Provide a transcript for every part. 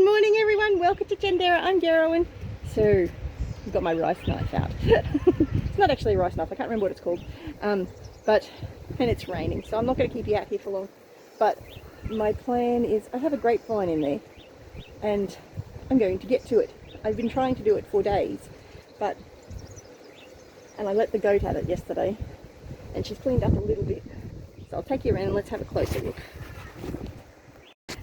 morning everyone, welcome to Gendera. I'm Gerowyn. So I've got my rice knife out. It's not actually a rice knife, I can't remember what it's called, and it's raining, so I'm not going to keep you out here for long. But my plan is, I have a grapevine in there and I'm going to get to it. I've been trying to do it for days, and I let the goat at it yesterday and she's cleaned up a little bit, so I'll take you around and let's have a closer look.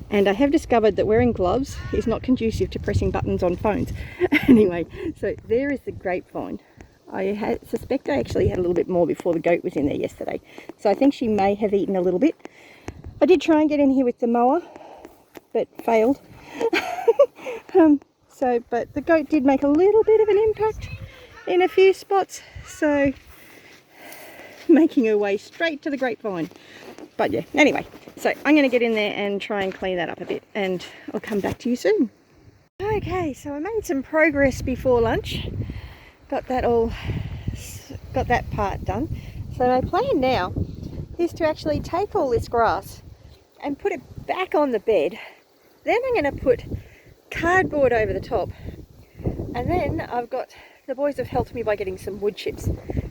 And I have discovered that wearing gloves is not conducive to pressing buttons on phones. Anyway, so there is the grapevine. I suspect I actually had a little bit more before the goat was in there yesterday, so I think she may have eaten a little bit. I did try and get in here with the mower, but failed. But the goat did make a little bit of an impact in a few spots, so making her way straight to the grapevine. But yeah, anyway, so I'm going to get in there and try and clean that up a bit, and I'll come back to you soon. Okay, so I made some progress before lunch. Got that part done. So my plan now is to actually take all this grass and put it back on the bed. Then I'm going to put cardboard over the top, and then I've got, the boys have helped me by getting some wood chips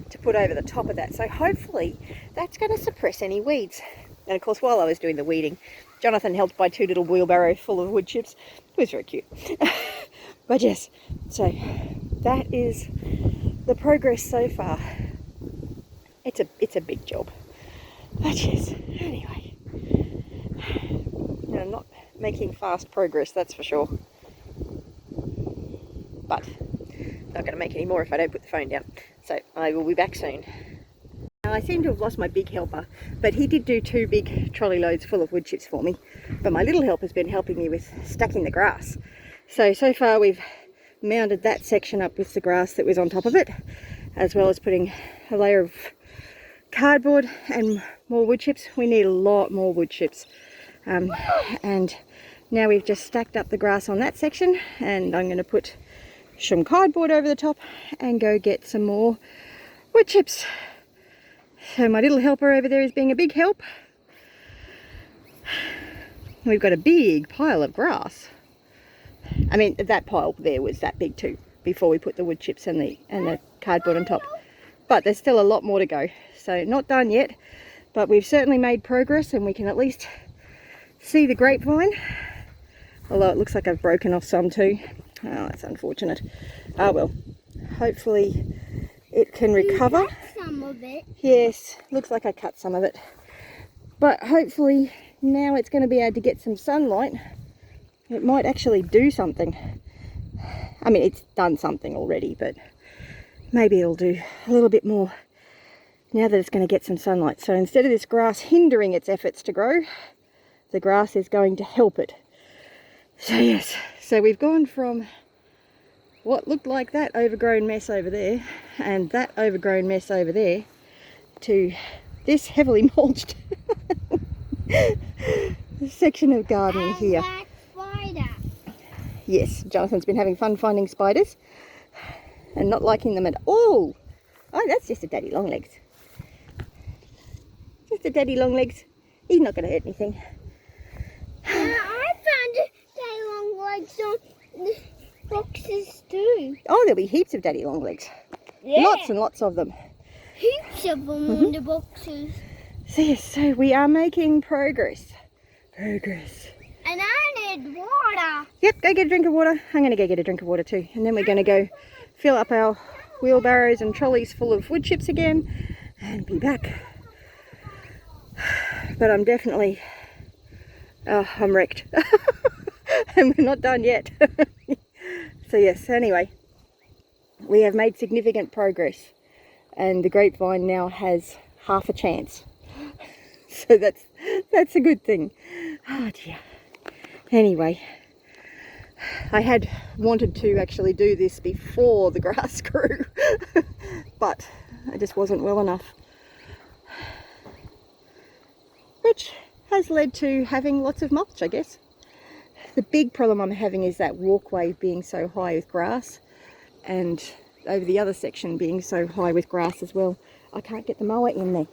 to put over the top of that, so hopefully that's going to suppress any weeds. And of course, while I was doing the weeding, Jonathan helped by 2 little wheelbarrows full of wood chips. It was very cute. But yes, so that is the progress so far. It's a big job, but yes, anyway, I'm not making fast progress, that's for sure, but not going to make any more if I don't put the phone down. So I will be back soon. Now, I seem to have lost my big helper, but he did do 2 big trolley loads full of wood chips for me. But my little helper's been helping me with stacking the grass. So far we've mounted that section up with the grass that was on top of it, as well as putting a layer of cardboard and more wood chips. We need a lot more wood chips. And now we've just stacked up the grass on that section, and I'm going to put some cardboard over the top and go get some more wood chips. So my little helper over there is being a big help. We've got a big pile of grass. I mean, that pile there was that big too, before we put the wood chips and the cardboard on top. But there's still a lot more to go. So not done yet, but we've certainly made progress, and we can at least see the grapevine. Although it looks like I've broken off some too. Oh, that's unfortunate. Ah well, hopefully it can recover. You cut some of it. Yes, looks like I cut some of it. But hopefully now it's going to be able to get some sunlight. It might actually do something. I mean, it's done something already, but maybe it'll do a little bit more now that it's going to get some sunlight. So instead of this grass hindering its efforts to grow, the grass is going to help it. So yes, so we've gone from what looked like that overgrown mess over there and that overgrown mess over there to this heavily mulched section of garden here. That spider. Yes, Jonathan's been having fun finding spiders and not liking them at all. Oh, that's just a daddy long legs. Just a daddy long legs. He's not going to hurt anything. I found daddy long legs on the boxes too. Oh, there'll be heaps of daddy long legs. Yeah. Lots and lots of them. Heaps of them on the boxes. So yes, so we are making progress. Progress. And I need water. Yep, go get a drink of water. I'm going to go get a drink of water too. And then we're going to go fill up our wheelbarrows and trolleys full of wood chips again and be back. But I'm definitely, I'm wrecked. And we're not done yet. So yes, anyway, we have made significant progress, and the grapevine now has half a chance. So that's a good thing. Oh dear. Anyway, I had wanted to actually do this before the grass grew, but I just wasn't well enough, which has led to having lots of mulch, I guess. The big problem I'm having is that walkway being so high with grass, and over the other section being so high with grass as well. I can't get the mower in there.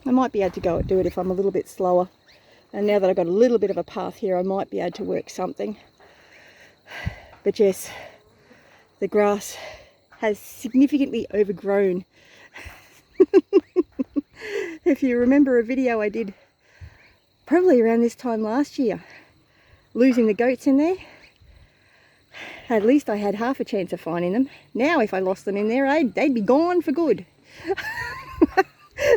I might be able to go and do it if I'm a little bit slower. And now that I've got a little bit of a path here, I might be able to work something. But yes, the grass has significantly overgrown. If you remember a video I did probably around this time last year, losing the goats in there, at least I had half a chance of finding them. Now if I lost them in there, they'd be gone for good.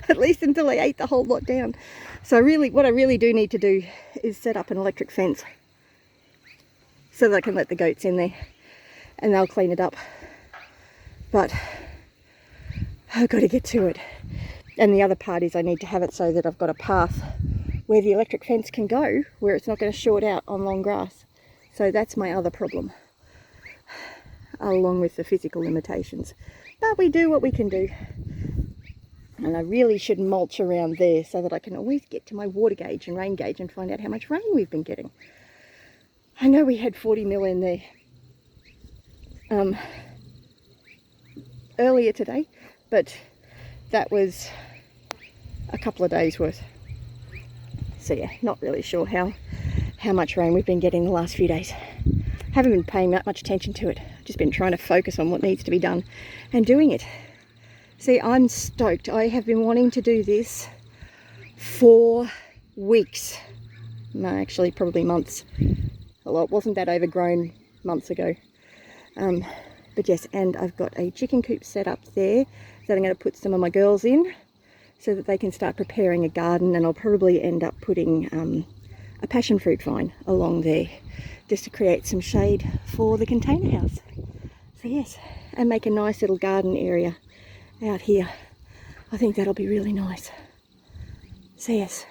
At least until I ate the whole lot down. So really, what I really do need to do is set up an electric fence so that I can let the goats in there and they'll clean it up. But I've got to get to it. And the other part is I need to have it so that I've got a path where the electric fence can go, where it's not going to short out on long grass. So that's my other problem, along with the physical limitations. But we do what we can do. And I really should mulch around there so that I can always get to my water gauge and rain gauge and find out how much rain we've been getting. I know we had 40 mil in there earlier today, but that was a couple of days worth. So yeah, not really sure how much rain we've been getting the last few days. Haven't been paying that much attention to it. Just been trying to focus on what needs to be done and doing it. See, I'm stoked. I have been wanting to do this for weeks. No, actually probably months. Well, it wasn't that overgrown months ago. But yes, and I've got a chicken coop set up there that I'm going to put some of my girls in so that they can start preparing a garden, and I'll probably end up putting a passion fruit vine along there just to create some shade for the container house. So yes, and make a nice little garden area out here. I think that'll be really nice. So yes,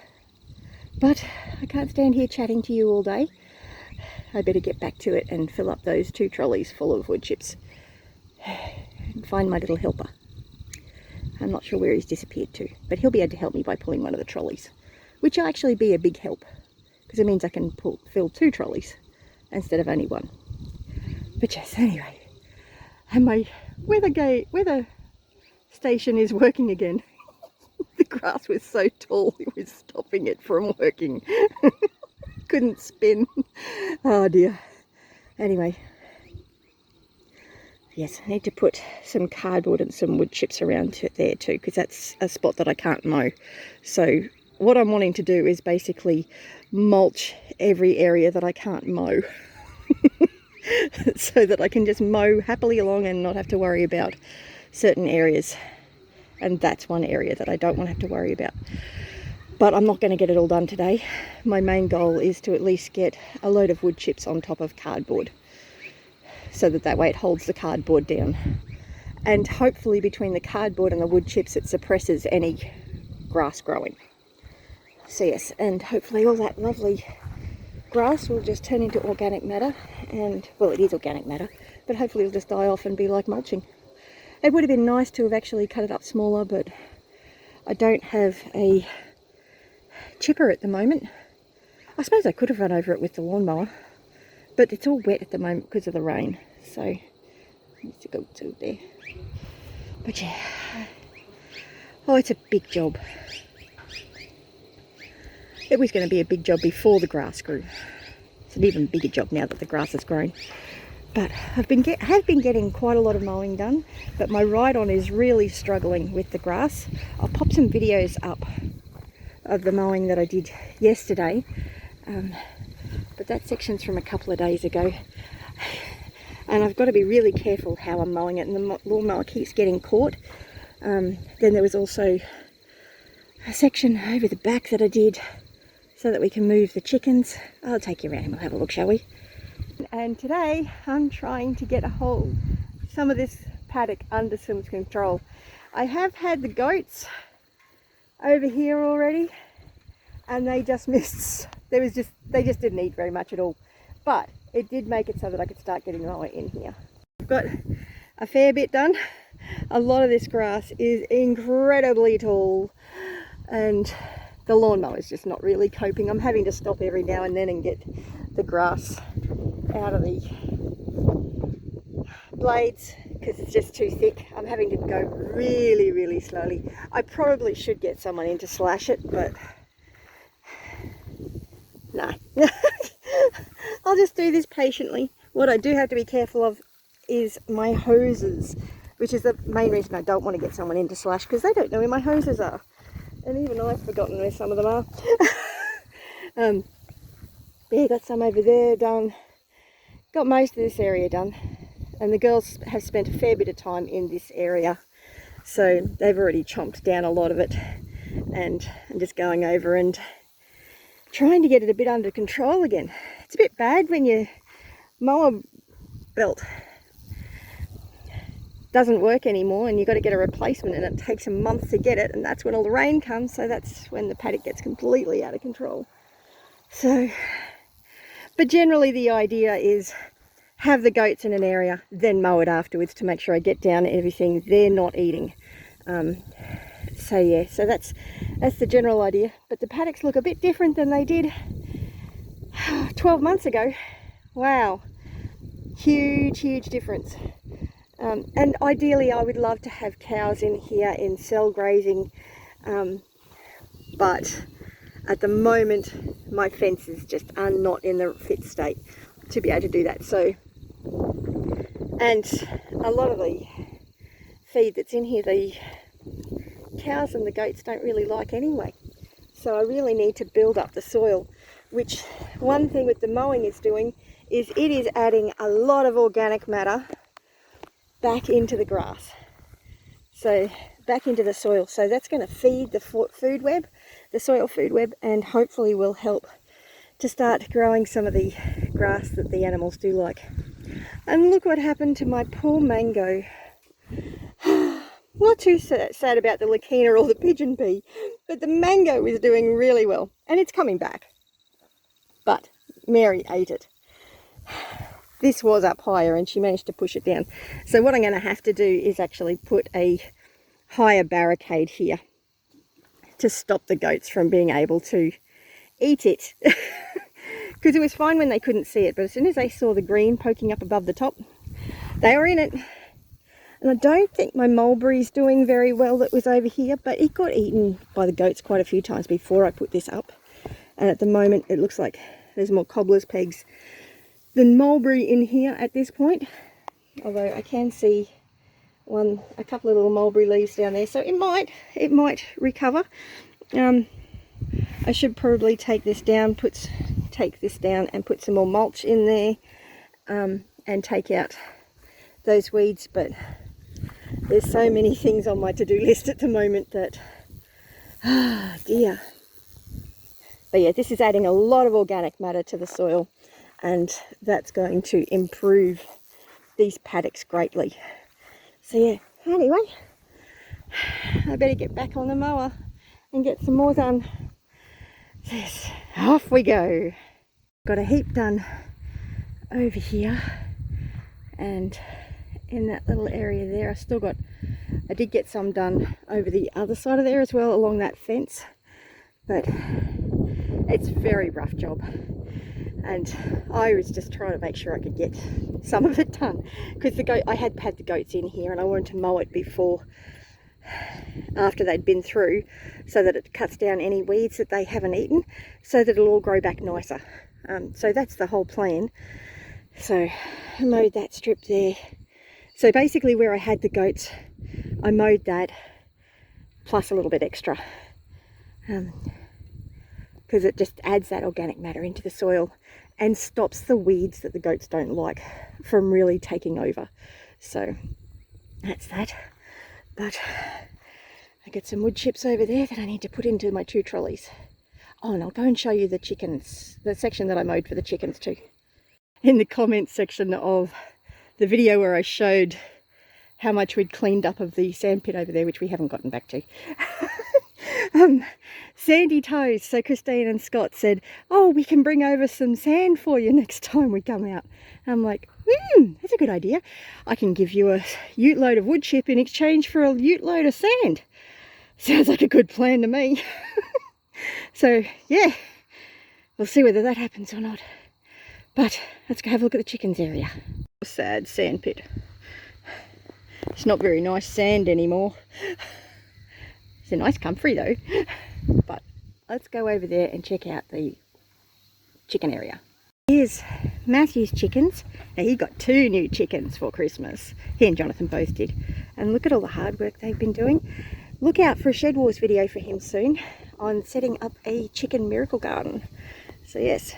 but I can't stand here chatting to you all day. I better get back to it and fill up those 2 trolleys full of wood chips and find my little helper. I'm not sure where he's disappeared to, but he'll be able to help me by pulling one of the trolleys, which will actually be a big help because it means I can fill 2 trolleys instead of only 1. But yes, anyway, and my weather station is working again. The grass was so tall it was stopping it from working. Couldn't spin. Oh dear. Anyway, yes, I need to put some cardboard and some wood chips around there too, because that's a spot that I can't mow. So what I'm wanting to do is basically mulch every area that I can't mow. So that I can just mow happily along and not have to worry about certain areas. And that's one area that I don't want to have to worry about. But I'm not going to get it all done today. My main goal is to at least get a load of wood chips on top of cardboard, so that way it holds the cardboard down. And hopefully between the cardboard and the wood chips it suppresses any grass growing. So yes, and hopefully all that lovely grass will just turn into organic matter, and well, it is organic matter, but hopefully it'll just die off and be like mulching. It would have been nice to have actually cut it up smaller, but I don't have a chipper at the moment. I suppose I could have run over it with the lawnmower, but it's all wet at the moment because of the rain, so needs to go to there. But yeah, oh, it's a big job. It was going to be a big job before the grass grew. It's an even bigger job now that the grass has grown. But have been getting quite a lot of mowing done, but my ride-on is really struggling with the grass. I'll pop some videos up of the mowing that I did yesterday, but that section's from a couple of days ago, and I've got to be really careful how I'm mowing it, and the lawnmower keeps getting caught. Then there was also a section over the back that I did so that we can move the chickens. I'll take you around and we'll have a look, shall we? And today I'm trying to get a hold of some of this paddock under some control. I have had the goats over here already, and they just missed. They just didn't eat very much at all, but it did make it so that I could start getting mower in here. I've got a fair bit done. A lot of this grass is incredibly tall, and the lawnmower is just not really coping. I'm having to stop every now and then and get the grass out of the blades because it's just too thick. I'm having to go really, really slowly. I probably should get someone in to slash it, but I'll just do this patiently. What I do have to be careful of is my hoses, which is the main reason I don't want to get someone into slash, because they don't know where my hoses are. And even I've forgotten where some of them are. Yeah, got some over there done. Got most of this area done. And the girls have spent a fair bit of time in this area. So they've already chomped down a lot of it. And I'm just going over and trying to get it a bit under control again. It's a bit bad when your mower belt doesn't work anymore and you've got to get a replacement, and it takes a month to get it, and that's when all the rain comes, so that's when the paddock gets completely out of control. So, but generally the idea is have the goats in an area, then mow it afterwards to make sure I get down everything they're not eating. So yeah, so that's the general idea. But the paddocks look a bit different than they did 12 months ago. Wow, huge difference. And ideally I would love to have cows in here in cell grazing, but at the moment my fences just are not in the fit state to be able to do that. So, and a lot of the feed that's in here, the cows and the goats don't really like anyway. So I really need to build up the soil, which one thing with the mowing is doing is it is adding a lot of organic matter back into the grass, so back into the soil. So that's going to feed the food web, the soil food web, and hopefully will help to start growing some of the grass that the animals do like. And look what happened to my poor mango. Not too sad about the leucaena or the pigeon pea, but the mango is doing really well, and it's coming back. But Mary ate it. This was up higher and she managed to push it down. So what I'm going to have to do is actually put a higher barricade here to stop the goats from being able to eat it. Because it was fine when they couldn't see it, but as soon as they saw the green poking up above the top, they were in it. And I don't think my mulberry's doing very well that was over here, but it got eaten by the goats quite a few times before I put this up. And at the moment it looks like there's more cobbler's pegs than mulberry in here at this point, although I can see a couple of little mulberry leaves down there, so it might recover. I should probably take this down and put some more mulch in there, and take out those weeds. But there's so many things on my to-do list at the moment that, dear. But yeah, this is adding a lot of organic matter to the soil, and that's going to improve these paddocks greatly. So yeah, anyway, I better get back on the mower and get some more done. Yes, off we go. Got a heap done over here, and in that little area there I did get some done over the other side of there as well, along that fence, but it's a very rough job. And I was just trying to make sure I could get some of it done, because I had the goats in here and I wanted to mow it after they'd been through, so that it cuts down any weeds that they haven't eaten, so that it'll all grow back nicer. So that's the whole plan. So I mowed that strip there. So basically where I had the goats, I mowed that plus a little bit extra, because it just adds that organic matter into the soil and stops the weeds that the goats don't like from really taking over. So that's that. But I got some wood chips over there that I need to put into my 2 trolleys. Oh, and I'll go and show you the chickens, the section that I mowed for the chickens too. In the comments section of the video where I showed how much we'd cleaned up of the sandpit over there, which we haven't gotten back to. Sandy toes. So Christine and Scott said, oh, we can bring over some sand for you next time we come out. I'm like, that's a good idea. I can give you a ute load of wood chip in exchange for a ute load of sand. Sounds like a good plan to me. So yeah, we'll see whether that happens or not. But let's go have a look at the chickens area. Sad sandpit. It's not very nice sand anymore. It's a nice comfrey though. But let's go over there and check out the chicken area. Here's Matthew's chickens. Now he got 2 new chickens for Christmas. He and Jonathan both did. And look at all the hard work they've been doing. Look out for a Shed Wars video for him soon on setting up a chicken miracle garden. So yes,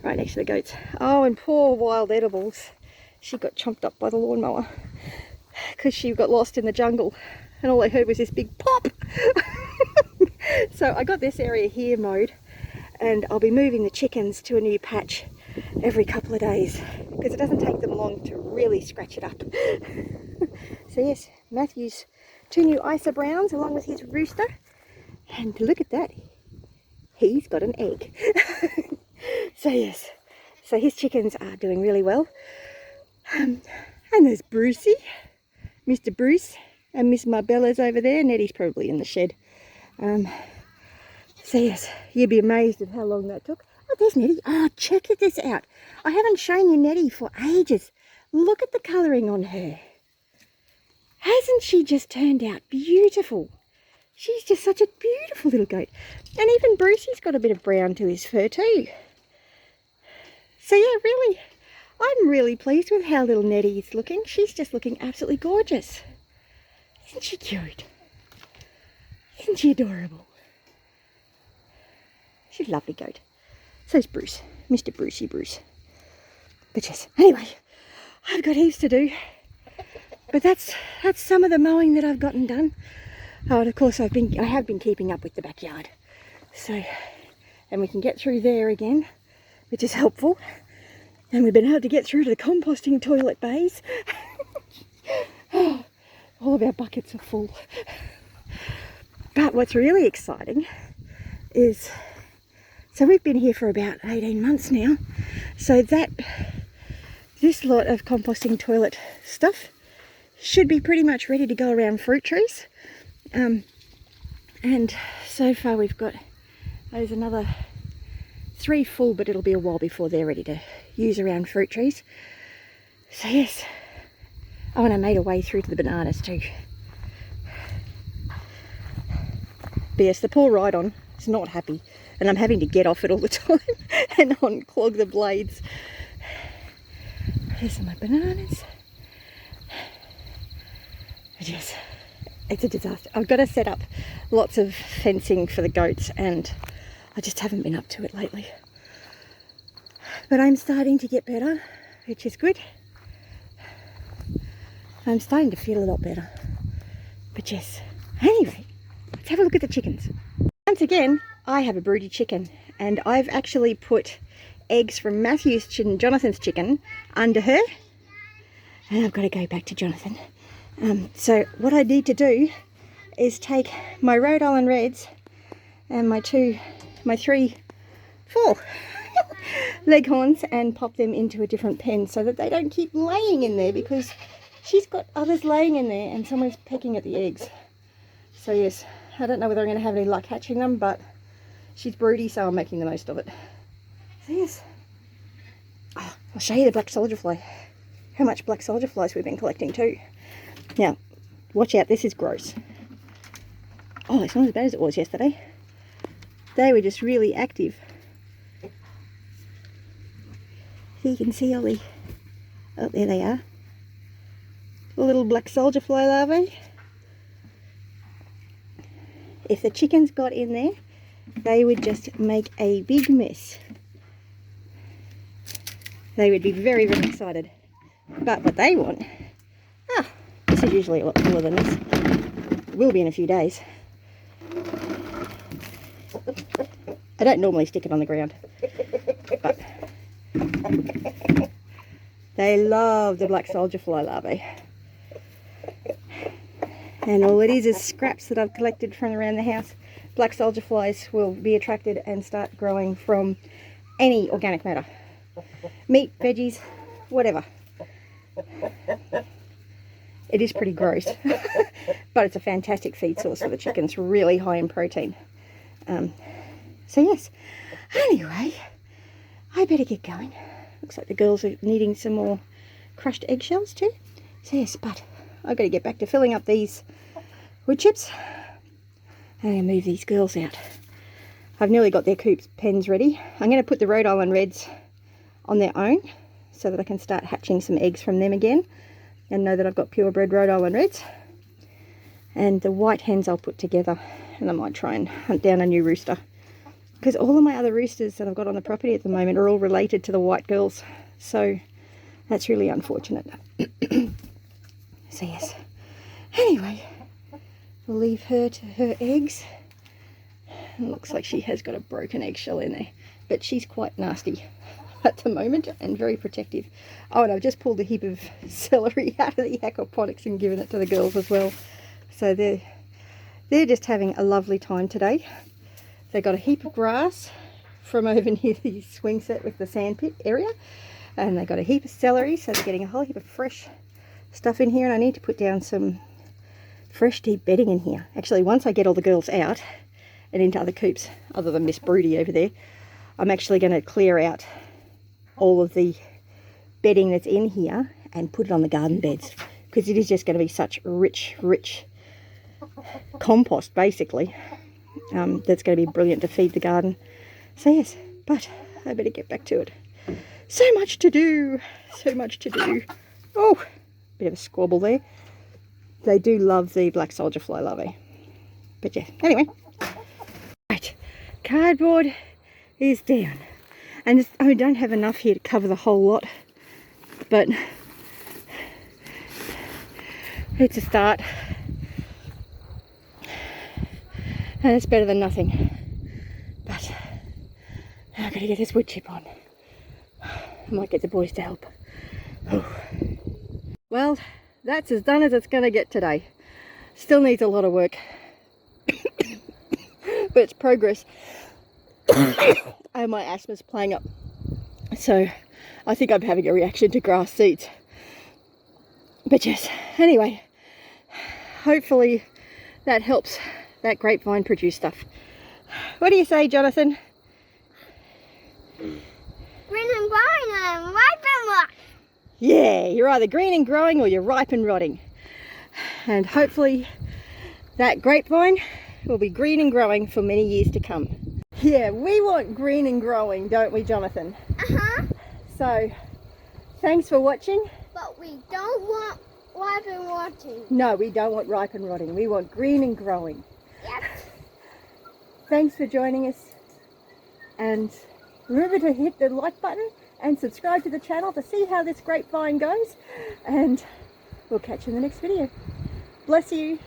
right next to the goats. Oh, and poor Wild Edibles. She got chomped up by the lawnmower because she got lost in the jungle and all I heard was this big pop. So I got this area here mowed, and I'll be moving the chickens to a new patch every couple of days because it doesn't take them long to really scratch it up. So yes, Matthew's 2 new Isa Browns along with his rooster, and look at that, he's got an egg. So yes, so his chickens are doing really well. And there's Brucey, Mr. Bruce, and Miss Marbella's over there. Nettie's probably in the shed. So yes, you'd be amazed at how long that took. Oh, there's Nettie. Oh, check this out. I haven't shown you Nettie for ages. Look at the colouring on her. Hasn't she just turned out beautiful? She's just such a beautiful little goat. And even Brucey's got a bit of brown to his fur too. So yeah, really, I'm really pleased with how little Nettie is looking. She's just looking absolutely gorgeous. Isn't she cute? Isn't she adorable? She's a lovely goat. So's Bruce, Mr. Brucey Bruce. But yes, anyway, I've got heaps to do. But that's some of the mowing that I've gotten done. Oh, and of course I have been keeping up with the backyard. So, and we can get through there again, which is helpful. And we've been able to get through to the composting toilet bays. All of our buckets are full. But what's really exciting is, so we've been here for about 18 months now. So this lot of composting toilet stuff should be pretty much ready to go around fruit trees. And so far we've got, there's another 3 full, but it'll be a while before they're ready to use around fruit trees. So yes, oh, and I made a way through to the bananas too. But yes, the poor ride-on is not happy, and I'm having to get off it all the time and unclog the blades. Here's some of my bananas. But yes, it's a disaster. I've got to set up lots of fencing for the goats, and I just haven't been up to it lately. But I'm starting to get better, which is good. I'm starting to feel a lot better. But yes, anyway, let's have a look at the chickens. Once again, I have a broody chicken, and I've actually put eggs from Matthew's and Jonathan's chicken under her. And I've got to go back to Jonathan. So what I need to do is take my Rhode Island Reds and my 4 leghorns and pop them into a different pen so that they don't keep laying in there, because she's got others laying in there and someone's pecking at the eggs. So yes, I don't know whether I'm going to have any luck hatching them, but she's broody, so I'm making the most of it. So yes, oh, I'll show you the black soldier fly. How much black soldier flies we've been collecting too. Now, watch out, this is gross. Oh, it's not as bad as it was yesterday. They were just really active. So you can see all the, oh, there they are. The little black soldier fly larvae. If the chickens got in there, they would just make a big mess. They would be very, very excited. But what they want, this is usually a lot fuller than this. It will be in a few days. I don't normally stick it on the ground, but they love the black soldier fly larvae. And all it is scraps that I've collected from around the house. Black soldier flies will be attracted and start growing from any organic matter. Meat, veggies, whatever. It is pretty gross, but it's a fantastic feed source for the chickens, really high in protein. So yes, anyway, I better get going. Looks like the girls are needing some more crushed eggshells too. So yes, but I've got to get back to filling up these wood chips and move these girls out. I've nearly got their coops pens ready. I'm going to put the Rhode Island Reds on their own so that I can start hatching some eggs from them again and know that I've got purebred Rhode Island Reds. And the white hens I'll put together, and I might try and hunt down a new rooster, because all of my other roosters that I've got on the property at the moment are all related to the white girls, so that's really unfortunate. So yes, anyway, we'll leave her to her eggs. It looks like she has got a broken eggshell in there, but she's quite nasty at the moment and very protective. Oh, and I've just pulled a heap of celery out of the aquaponics and given it to the girls as well. So they're just having a lovely time today. They got a heap of grass from over near the swing set with the sand pit area, and they got a heap of celery, so they're getting a whole heap of fresh stuff in here. And I need to put down some fresh deep bedding in here. Actually, once I get all the girls out and into other coops, other than Miss Broody over there, I'm actually going to clear out all of the bedding that's in here and put it on the garden beds, because it is just going to be such rich compost, basically, that's going to be brilliant to feed the garden. So yes, but I better get back to it. So much to do, so much to do. Oh, bit of a squabble there. They do love the black soldier fly larvae, but yeah, anyway. Right, cardboard is down, and I don't have enough here to cover the whole lot, but it's a start. And it's better than nothing. But I've got to get this wood chip on. I might get the boys to help. Well, that's as done as it's going to get today. Still needs a lot of work. But it's progress. And my asthma's playing up. So I think I'm having a reaction to grass seeds. But yes, anyway, hopefully that helps that grapevine produce stuff. What do you say, Jonathan? Green and growing and ripe and rot. Yeah, you're either green and growing or you're ripe and rotting. And hopefully that grapevine will be green and growing for many years to come. Yeah, we want green and growing, don't we, Jonathan? Uh-huh. So, thanks for watching. But we don't want ripe and rotting. No, we don't want ripe and rotting. We want green and growing. Yep. Thanks for joining us, and remember to hit the like button and subscribe to the channel to see how this grapevine goes, and we'll catch you in the next video. Bless you.